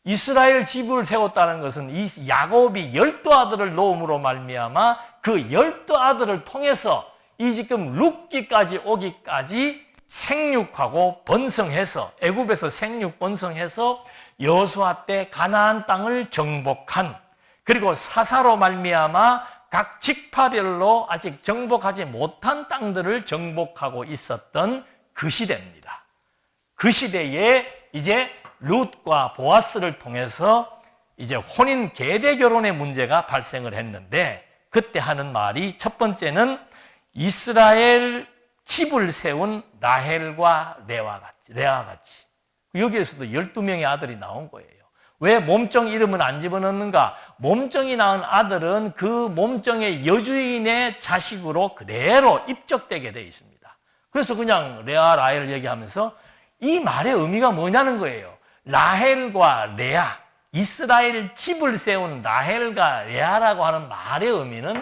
A: 이스라엘 집을 세웠다는 것은 이 야곱이 12아들을 놓음으로 말미암아 그 12아들을 통해서 이 지금 룻기까지 오기까지 생육하고 번성해서, 애굽에서 생육 번성해서 여호수아 때 가나안 땅을 정복한, 그리고 사사로 말미암아 각 지파별로 아직 정복하지 못한 땅들을 정복하고 있었던 그 시대입니다. 그 시대에 이제 룻과 보아스를 통해서 이제 혼인 계대 결혼의 문제가 발생을 했는데, 그때 하는 말이 첫 번째는 이스라엘 집을 세운 라헬과 레아 같이. 여기에서도 12명의 아들이 나온 거예요. 왜 몸종 이름은 안 집어넣는가? 몸종이 낳은 아들은 그 몸종의 여주인의 자식으로 그대로 입적되게 되어 있습니다. 그래서 그냥 레아, 라헬 얘기하면서 이 말의 의미가 뭐냐는 거예요. 라헬과 레아, 이스라엘 집을 세운 라헬과 레아라고 하는 말의 의미는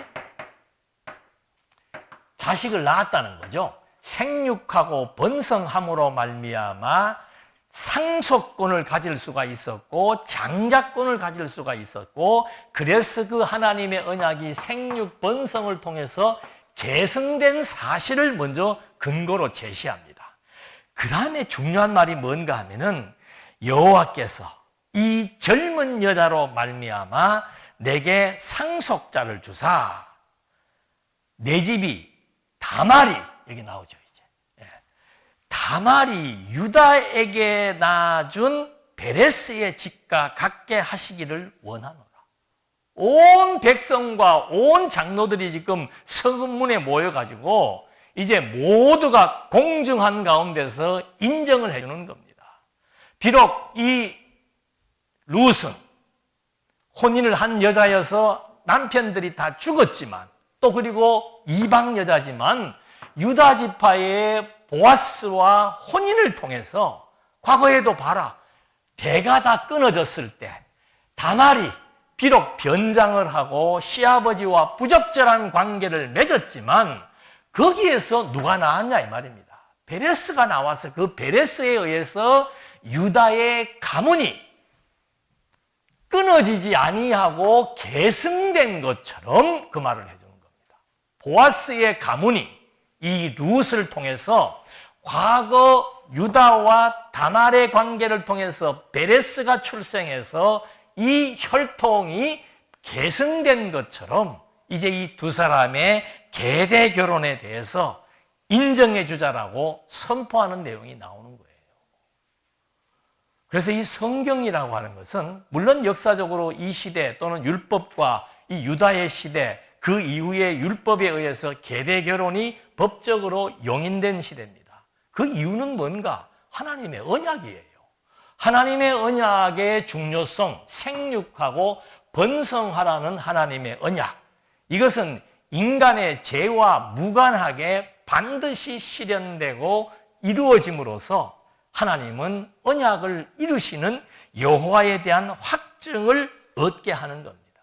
A: 자식을 낳았다는 거죠. 생육하고 번성함으로 말미암아 상속권을 가질 수가 있었고 장자권을 가질 수가 있었고, 그래서 그 하나님의 언약이 생육 번성을 통해서 계승된 사실을 먼저 근거로 제시합니다. 그 다음에 중요한 말이 뭔가 하면은 여호와께서 이 젊은 여자로 말미암아 내게 상속자를 주사, 내 집이 다말이, 여기 나오죠 이제. 다말이 유다에게 낳아준 베레스의 집과 같게 하시기를 원하노라. 온 백성과 온 장로들이 지금 성문에 모여가지고 이제 모두가 공정한 가운데서 인정을 해주는 겁니다. 비록 이 룻은 혼인을 한 여자여서 남편들이 다 죽었지만, 또 그리고 이방 여자지만 유다 지파의 보아스와 혼인을 통해서, 과거에도 봐라, 대가 다 끊어졌을 때 다말이 비록 변장을 하고 시아버지와 부적절한 관계를 맺었지만 거기에서 누가 나왔냐 이 말입니다. 베레스가 나와서 그 베레스에 의해서 유다의 가문이 끊어지지 아니하고 계승된 것처럼 그 말을 해주는 겁니다. 보아스의 가문이 이 룻을 통해서 과거 유다와 다말의 관계를 통해서 베레스가 출생해서 이 혈통이 계승된 것처럼 이제 이 두 사람의 계대 결혼에 대해서 인정해 주자라고 선포하는 내용이 나오는 거예요. 그래서 이 성경이라고 하는 것은 물론 역사적으로 이 시대 또는 율법과 이 유다의 시대, 그 이후의 율법에 의해서 계대 결혼이 법적으로 용인된 시대입니다. 그 이유는 뭔가? 하나님의 언약이에요. 하나님의 언약의 중요성, 생육하고 번성하라는 하나님의 언약. 이것은 인간의 죄와 무관하게 반드시 실현되고 이루어짐으로써 하나님은 언약을 이루시는 여호와에 대한 확증을 얻게 하는 겁니다.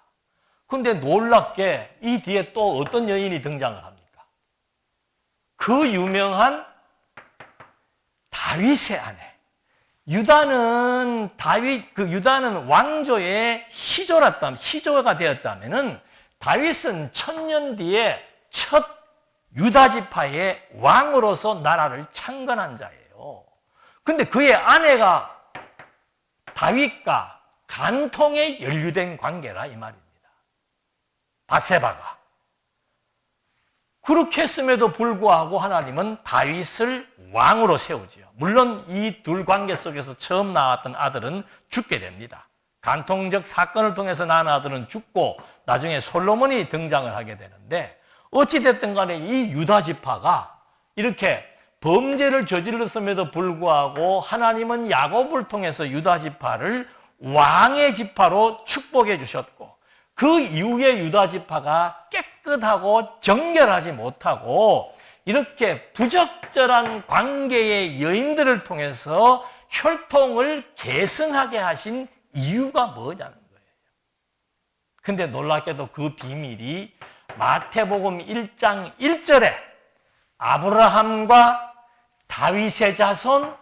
A: 그런데 놀랍게 이 뒤에 또 어떤 여인이 등장을 합니까? 그 유명한 다윗의 아내. 유다는 왕조의 시조가 되었다면은 다윗은 1000년 뒤에 첫 유다 지파의 왕으로서 나라를 창건한 자예요. 근데 그의 아내가 다윗과 간통에 연루된 관계라 이 말입니다. 바세바가. 그렇게 했음에도 불구하고 하나님은 다윗을 왕으로 세우지요. 물론 이 둘 관계 속에서 처음 나왔던 아들은 죽게 됩니다. 간통적 사건을 통해서 낳은 아들은 죽고 나중에 솔로몬이 등장을 하게 되는데, 어찌됐든 간에 이 유다 지파가 이렇게 범죄를 저질렀음에도 불구하고 하나님은 야곱을 통해서 유다 지파를 왕의 지파로 축복해 주셨고, 그 이후에 유다 지파가 깨끗하고 정결하지 못하고 이렇게 부적절한 관계의 여인들을 통해서 혈통을 계승하게 하신 이유가 뭐냐는 거예요. 근데 놀랍게도 그 비밀이 마태복음 1장 1절에 아브라함과 다윗의 자손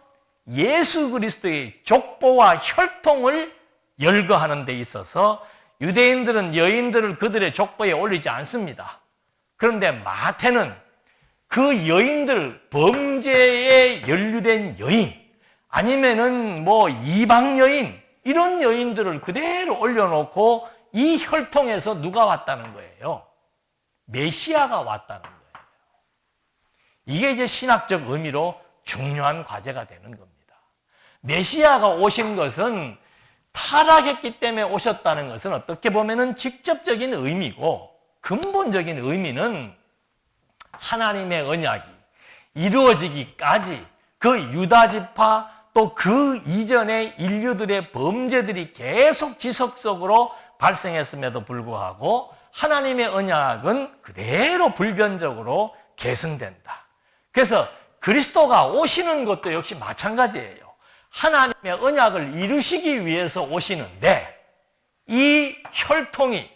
A: 예수 그리스도의 족보와 혈통을 열거하는 데 있어서 유대인들은 여인들을 그들의 족보에 올리지 않습니다. 그런데 마태는 그 여인들, 범죄에 연루된 여인, 아니면은 뭐 이방 여인, 이런 여인들을 그대로 올려놓고 이 혈통에서 누가 왔다는 거예요? 메시아가 왔다는 거예요. 이게 이제 신학적 의미로 중요한 과제가 되는 겁니다. 메시아가 오신 것은 타락했기 때문에 오셨다는 것은 어떻게 보면은 직접적인 의미고, 근본적인 의미는 하나님의 언약이 이루어지기까지 그 유다 지파 또 그 이전의 인류들의 범죄들이 계속 지속적으로 발생했음에도 불구하고 하나님의 언약은 그대로 불변적으로 계승된다. 그래서 그리스도가 오시는 것도 역시 마찬가지예요. 하나님의 언약을 이루시기 위해서 오시는데 이 혈통에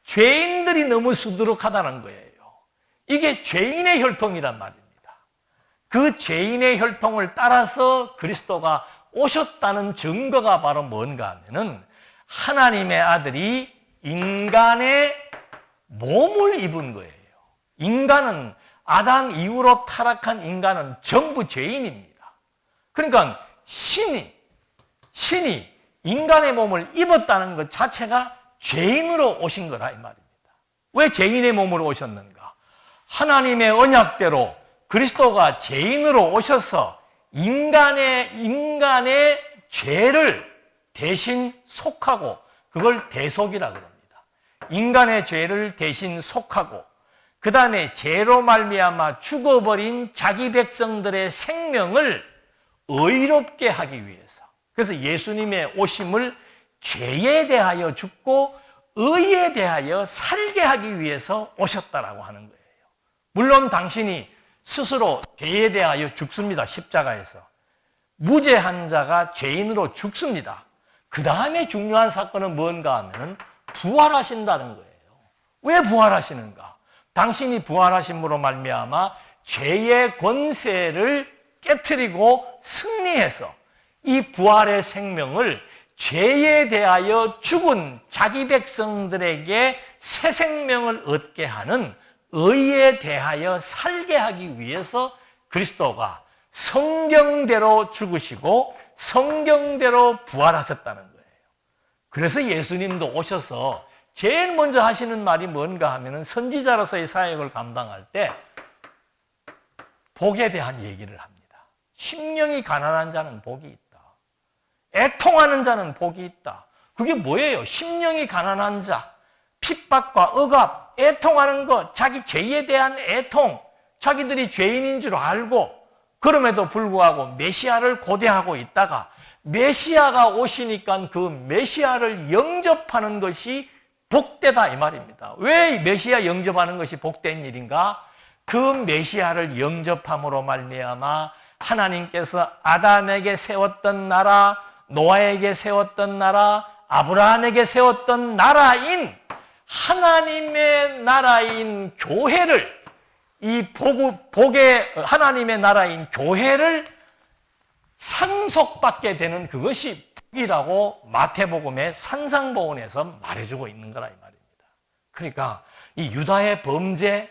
A: 죄인들이 너무 수두룩하다는 거예요. 이게 죄인의 혈통이란 말입니다. 그 죄인의 혈통을 따라서 그리스도가 오셨다는 증거가 바로 뭔가 하면은 하나님의 아들이 인간의 몸을 입은 거예요. 인간은 아담 이후로 타락한 인간은 전부 죄인입니다. 그러니까 신이 인간의 몸을 입었다는 것 자체가 죄인으로 오신 거라 이 말입니다. 왜 죄인의 몸으로 오셨는가? 하나님의 언약대로 그리스도가 죄인으로 오셔서 인간의 죄를 대신 속하고, 그걸 대속이라고 합니다. 인간의 죄를 대신 속하고, 그 다음에 죄로 말미암아 죽어버린 자기 백성들의 생명을 의롭게 하기 위해서, 그래서 예수님의 오심을 죄에 대하여 죽고 의에 대하여 살게 하기 위해서 오셨다라고 하는 거예요. 물론 당신이 스스로 죄에 대하여 죽습니다. 십자가에서. 무죄한 자가 죄인으로 죽습니다. 그 다음에 중요한 사건은 뭔가 하면 부활하신다는 거예요. 왜 부활하시는가? 당신이 부활하심으로 말미암아 죄의 권세를 깨트리고 승리해서 이 부활의 생명을 죄에 대하여 죽은 자기 백성들에게 새 생명을 얻게 하는 의에 대하여 살게 하기 위해서 그리스도가 성경대로 죽으시고 성경대로 부활하셨다는 거예요. 그래서 예수님도 오셔서 제일 먼저 하시는 말이 뭔가 하면은 선지자로서의 사역을 감당할 때 복에 대한 얘기를 합니다. 심령이 가난한 자는 복이 있다. 애통하는 자는 복이 있다. 그게 뭐예요? 심령이 가난한 자, 핍박과 억압, 애통하는 것, 자기 죄에 대한 애통, 자기들이 죄인인 줄 알고 그럼에도 불구하고 메시아를 고대하고 있다가 메시아가 오시니까 그 메시아를 영접하는 것이 복되다 이 말입니다. 왜 메시아 영접하는 것이 복된 일인가? 그 메시아를 영접함으로 말미암아 하나님께서 아담에게 세웠던 나라, 노아에게 세웠던 나라, 아브라함에게 세웠던 나라인 하나님의 나라인 교회를, 이 복의 하나님의 나라인 교회를 상속받게 되는 그것이 복이라고 마태복음의 산상보훈에서 말해주고 있는 거라 이 말입니다. 그러니까 이 유다의 범죄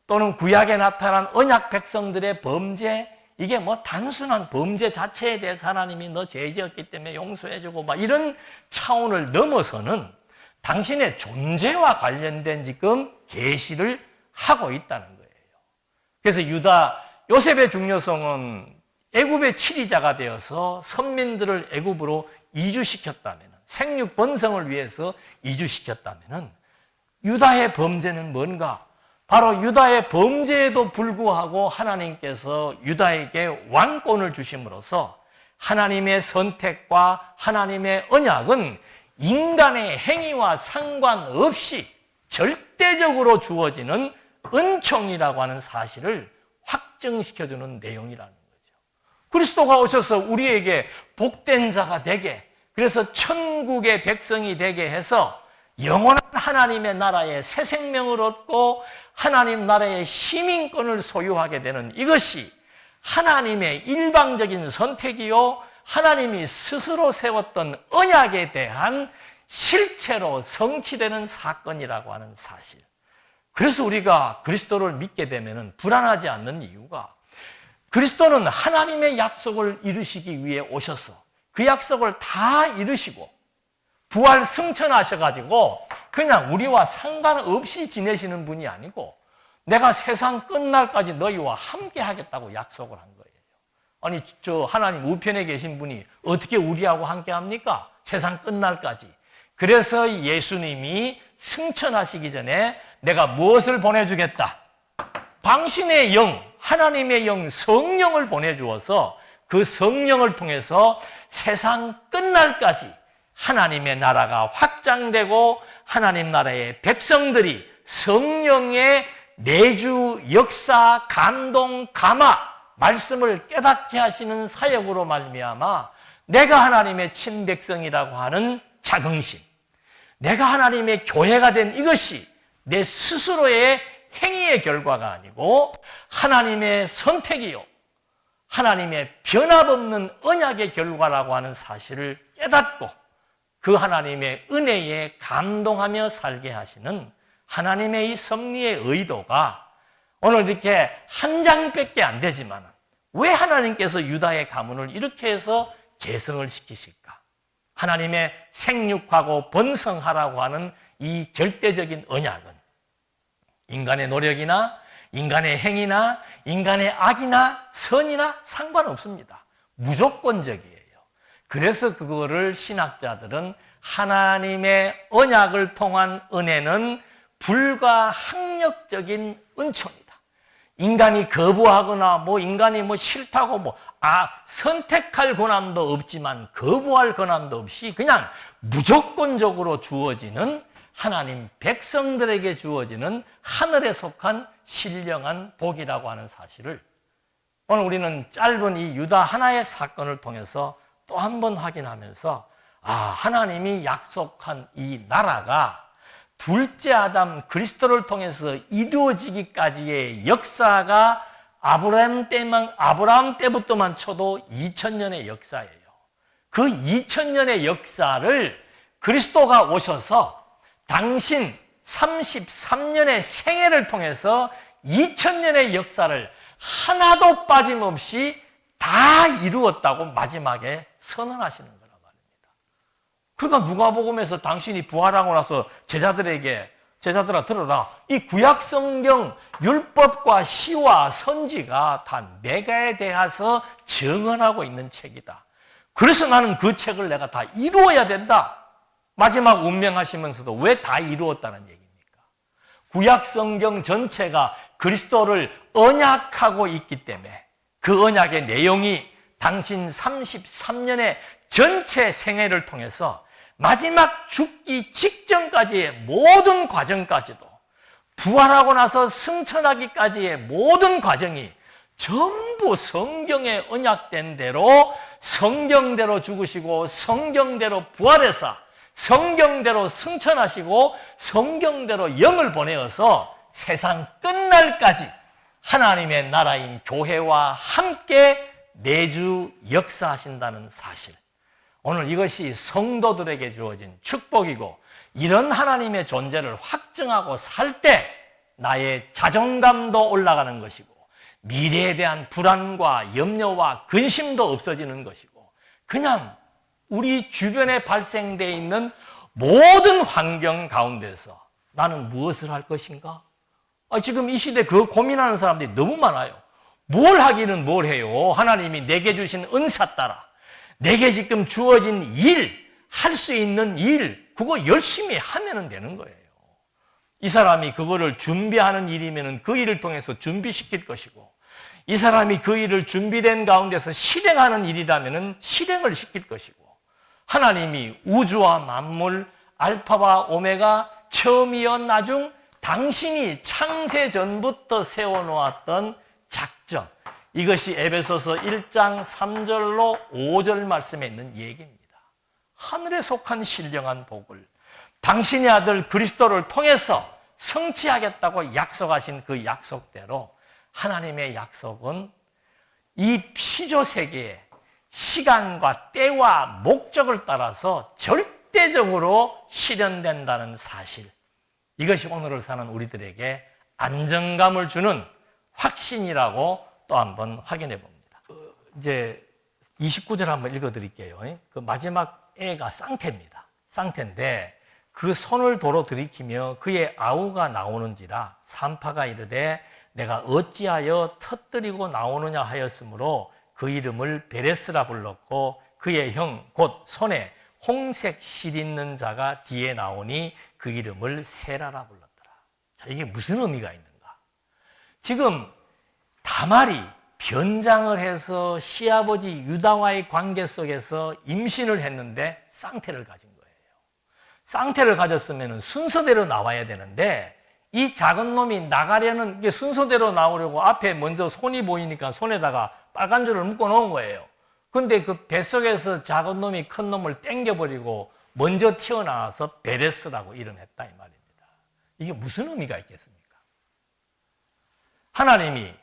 A: 또는 구약에 나타난 언약 백성들의 범죄, 이게 뭐 단순한 범죄 자체에 대해서 하나님이 너 죄 지었기 때문에 용서해주고 막 이런 차원을 넘어서는 당신의 존재와 관련된 지금 계시를 하고 있다는 거예요. 그래서 요셉의 중요성은 애굽의 치리자가 되어서 선민들을 애굽으로 이주시켰다면, 생육 번성을 위해서 이주시켰다면 유다의 범죄는 뭔가? 바로 유다의 범죄에도 불구하고 하나님께서 유다에게 왕권을 주심으로써 하나님의 선택과 하나님의 언약은 인간의 행위와 상관없이 절대적으로 주어지는 은총이라고 하는 사실을 확증시켜주는 내용이라는 거죠. 그리스도가 오셔서 우리에게 복된 자가 되게, 그래서 천국의 백성이 되게 해서 영원한 하나님의 나라에 새 생명을 얻고 하나님 나라의 시민권을 소유하게 되는 이것이 하나님의 일방적인 선택이요, 하나님이 스스로 세웠던 언약에 대한 실체로 성취되는 사건이라고 하는 사실. 그래서 우리가 그리스도를 믿게 되면 불안하지 않는 이유가, 그리스도는 하나님의 약속을 이루시기 위해 오셔서 그 약속을 다 이루시고 부활 승천하셔가지고 그냥 우리와 상관없이 지내시는 분이 아니고 내가 세상 끝날까지 너희와 함께 하겠다고 약속을 한 거예요. 아니, 저 하나님 우편에 계신 분이 어떻게 우리하고 함께 합니까? 세상 끝날까지. 그래서 예수님이 승천하시기 전에 내가 무엇을 보내주겠다? 당신의 영, 하나님의 영, 성령을 보내주어서 그 성령을 통해서 세상 끝날까지 하나님의 나라가 확장되고 하나님 나라의 백성들이 성령의 내주, 역사, 감동, 감화, 말씀을 깨닫게 하시는 사역으로 말미암아 내가 하나님의 친백성이라고 하는 자긍심, 내가 하나님의 교회가 된 이것이 내 스스로의 행위의 결과가 아니고 하나님의 선택이요, 하나님의 변함없는 언약의 결과라고 하는 사실을 깨닫고 그 하나님의 은혜에 감동하며 살게 하시는 하나님의 이 섭리의 의도가 오늘 이렇게 한 장밖에 안 되지만 왜 하나님께서 유다의 가문을 이렇게 해서 계승을 시키실까? 하나님의 생육하고 번성하라고 하는 이 절대적인 언약은 인간의 노력이나 인간의 행위나 인간의 악이나 선이나 상관없습니다. 무조건적이에요. 그래서 그거를 신학자들은 하나님의 언약을 통한 은혜는 불가항력적인 은총이다. 인간이 거부하거나 인간이 싫다고 선택할 권한도 없지만 거부할 권한도 없이 그냥 무조건적으로 주어지는 하나님 백성들에게 주어지는 하늘에 속한 신령한 복이라고 하는 사실을 오늘 우리는 짧은 이 유다 하나의 사건을 통해서 또 한 번 확인하면서 하나님이 약속한 이 나라가 둘째 아담 그리스도를 통해서 이루어지기까지의 역사가 아브라함 때부터만 쳐도 2000년의 역사예요. 그 2000년의 역사를 그리스도가 오셔서 당신 33년의 생애를 통해서 2000년의 역사를 하나도 빠짐없이 다 이루었다고 마지막에 선언하시는 거란 말입니다. 그러니까 누가복음에서 당신이 부활하고 나서 제자들아 들어라. 이 구약 성경 율법과 시와 선지가 다 내가에 대해서 증언하고 있는 책이다. 그래서 나는 그 책을 내가 다 이루어야 된다. 마지막 운명하시면서도 왜 다 이루었다는 얘기입니까? 구약 성경 전체가 그리스도를 언약하고 있기 때문에 그 언약의 내용이 당신 33년의 전체 생애를 통해서 마지막 죽기 직전까지의 모든 과정까지도 부활하고 나서 승천하기까지의 모든 과정이 전부 성경에 언약된 대로 성경대로 죽으시고 성경대로 부활해서 성경대로 승천하시고 성경대로 영을 보내어서 세상 끝날까지 하나님의 나라인 교회와 함께 내주 역사하신다는 사실. 오늘 이것이 성도들에게 주어진 축복이고 이런 하나님의 존재를 확증하고 살 때 나의 자존감도 올라가는 것이고 미래에 대한 불안과 염려와 근심도 없어지는 것이고 그냥 우리 주변에 발생되어 있는 모든 환경 가운데서 나는 무엇을 할 것인가? 지금 이 시대 그 고민하는 사람들이 너무 많아요. 뭘 하기는 뭘 해요. 하나님이 내게 주신 은사 따라 내게 지금 주어진 일, 할 수 있는 일 그거 열심히 하면 되는 거예요. 이 사람이 그거를 준비하는 일이면 그 일을 통해서 준비시킬 것이고, 이 사람이 그 일을 준비된 가운데서 실행하는 일이라면 실행을 시킬 것이고, 하나님이 우주와 만물, 알파와 오메가, 처음이여 나중, 당신이 창세 전부터 세워놓았던 작전, 이것이 에베소서 1장 3절로 5절 말씀에 있는 얘기입니다. 하늘에 속한 신령한 복을 당신의 아들 그리스도를 통해서 성취하겠다고 약속하신 그 약속대로 하나님의 약속은 이 피조 세계에 시간과 때와 목적을 따라서 절대적으로 실현된다는 사실, 이것이 오늘을 사는 우리들에게 안정감을 주는 확신이라고 또 한번 확인해 봅니다. 이제 29절 한번 읽어 드릴게요. 그 마지막 애가 쌍태입니다. 쌍태인데 그 손을 도로 들이키며 그의 아우가 나오는지라 산파가 이르되 내가 어찌하여 터뜨리고 나오느냐 하였으므로 그 이름을 베레스라 불렀고 그의 형 곧 손에 홍색 실 있는 자가 뒤에 나오니 그 이름을 세라라 불렀더라. 자, 이게 무슨 의미가 있는가? 지금 다말이 변장을 해서 시아버지 유다와의 관계 속에서 임신을 했는데 쌍태를 가진 거예요. 쌍태를 가졌으면 순서대로 나와야 되는데 이 작은 놈이 나가려는 게 순서대로 나오려고 앞에 먼저 손이 보이니까 손에다가 빨간 줄을 묶어 놓은 거예요. 근데 그 뱃속에서 작은 놈이 큰 놈을 땡겨버리고 먼저 튀어나와서 베레스라고 이름했다 이 말입니다. 이게 무슨 의미가 있겠습니까? 하나님이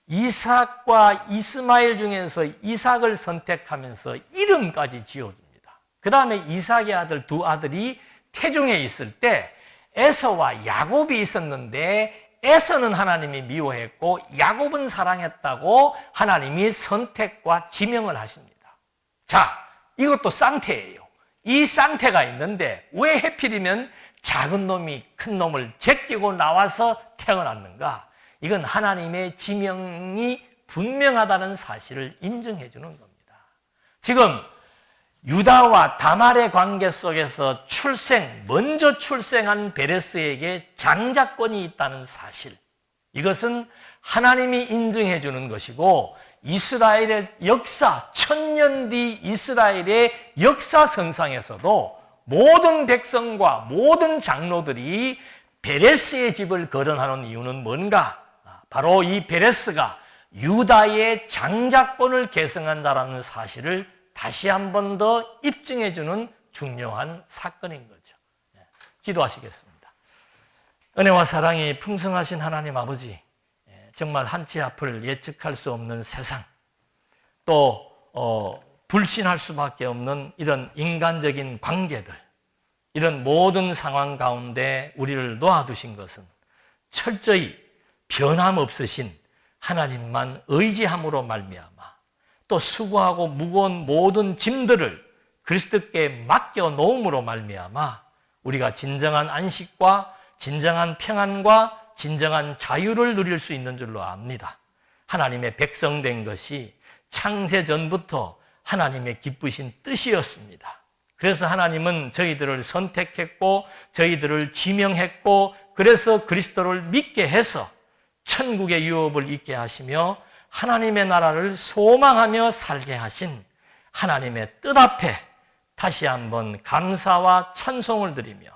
A: 이삭과 이스마엘 중에서 이삭을 선택하면서 이름까지 지어줍니다. 그 다음에 이삭의 아들 두 아들이 태중에 있을 때 에서와 야곱이 있었는데 에서는 하나님이 미워했고 야곱은 사랑했다고 하나님이 선택과 지명을 하십니다. 자, 이것도 쌍태예요. 이 쌍태가 있는데 왜 하필이면 작은 놈이 큰 놈을 제끼고 나와서 태어났는가? 이건 하나님의 지명이 분명하다는 사실을 인정해 주는 겁니다. 지금 유다와 다말의 관계 속에서 먼저 출생한 베레스에게 장자권이 있다는 사실, 이것은 하나님이 인정해 주는 것이고 이스라엘의 역사, 1000년 뒤 이스라엘의 역사선상에서도 모든 백성과 모든 장로들이 베레스의 집을 거론하는 이유는 뭔가? 바로 이 베레스가 유다의 장자권을 계승한 자라는 사실을 다시 한 번 더 입증해 주는 중요한 사건인 거죠. 기도하시겠습니다. 은혜와 사랑이 풍성하신 하나님 아버지, 정말 한치 앞을 예측할 수 없는 세상, 또 불신할 수밖에 없는 이런 인간적인 관계들, 이런 모든 상황 가운데 우리를 놓아두신 것은 철저히 변함없으신 하나님만 의지함으로 말미암아 또 수고하고 무거운 모든 짐들을 그리스도께 맡겨 놓음으로 말미암아 우리가 진정한 안식과 진정한 평안과 진정한 자유를 누릴 수 있는 줄로 압니다. 하나님의 백성된 것이 창세 전부터 하나님의 기쁘신 뜻이었습니다. 그래서 하나님은 저희들을 선택했고 저희들을 지명했고 그래서 그리스도를 믿게 해서 천국의 유업을 있게 하시며 하나님의 나라를 소망하며 살게 하신 하나님의 뜻 앞에 다시 한번 감사와 찬송을 드리며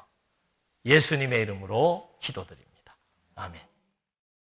A: 예수님의 이름으로 기도드립니다. 아멘.